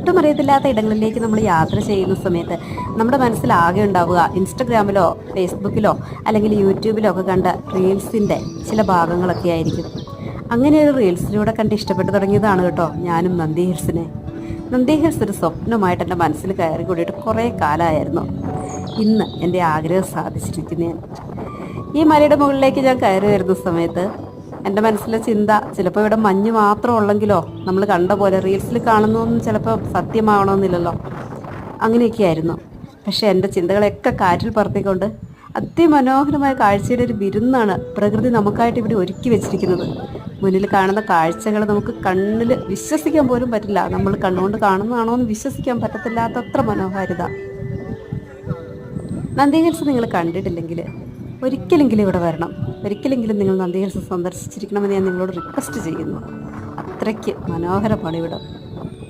ഒട്ടും അറിയത്തില്ലാത്ത ഇടങ്ങളിലേക്ക് നമ്മൾ യാത്ര ചെയ്യുന്ന സമയത്ത് നമ്മുടെ മനസ്സിലാകെ ഉണ്ടാവുക ഇൻസ്റ്റഗ്രാമിലോ ഫേസ്ബുക്കിലോ അല്ലെങ്കിൽ യൂട്യൂബിലോ ഒക്കെ കണ്ട റീൽസിൻ്റെ ചില ഭാഗങ്ങളൊക്കെ ആയിരിക്കും. അങ്ങനെ ഒരു റീൽസിലൂടെ കണ്ട് ഇഷ്ടപ്പെട്ടു തുടങ്ങിയതാണ് കേട്ടോ ഞാനും നന്ദി ഹിൽസിനെ. നന്ദി ഹിൽസ് ഒരു സ്വപ്നമായിട്ട് എൻ്റെ മനസ്സിൽ കയറി കൂടിയിട്ട് കുറേ കാലമായിരുന്നു. ഇന്ന് എൻ്റെ ആഗ്രഹം സാധിച്ചിരിക്കുന്നു ഞാൻ. ഈ മലയുടെ മുകളിലേക്ക് ഞാൻ കയറി വരുന്ന സമയത്ത് എൻ്റെ മനസ്സിലെ ചിന്ത ചിലപ്പോൾ ഇവിടെ മഞ്ഞ് മാത്രം ഉള്ളെങ്കിലോ, നമ്മൾ കണ്ട പോലെ റീൽസിൽ കാണുന്നതൊന്നും ചിലപ്പോൾ സത്യമാവണമെന്നില്ലല്ലോ, അങ്ങനെയൊക്കെയായിരുന്നു. പക്ഷേ എൻ്റെ ചിന്തകളെയൊക്കെ കാറ്റിൽ പറത്തിക്കൊണ്ട് അതിമനോഹരമായ കാഴ്ചയുടെ ഒരു വിരുന്നാണ് പ്രകൃതി നമുക്കായിട്ട് ഇവിടെ ഒരുക്കി വെച്ചിരിക്കുന്നത്. മുന്നിൽ കാണുന്ന കാഴ്ചകൾ നമുക്ക് കണ്ണിൽ വിശ്വസിക്കാൻ പോലും പറ്റില്ല. നമ്മൾ കണ്ണുകൊണ്ട് കാണുന്നതാണോ എന്ന് വിശ്വസിക്കാൻ പറ്റത്തില്ലാത്തത്ര മനോഹാരിത. നന്ദി ഹിൽസ് നിങ്ങൾ കണ്ടിട്ടില്ലെങ്കിൽ ഒരിക്കലെങ്കിലും ഇവിടെ വരണം. ഒരിക്കലെങ്കിലും നിങ്ങൾ നന്ദി ഹിൽസ് സന്ദർശിച്ചിരിക്കണമെന്ന് ഞാൻ നിങ്ങളോട് റിക്വസ്റ്റ് ചെയ്യുന്നു. അത്രയ്ക്ക് മനോഹരമാണ് ഇവിടെ.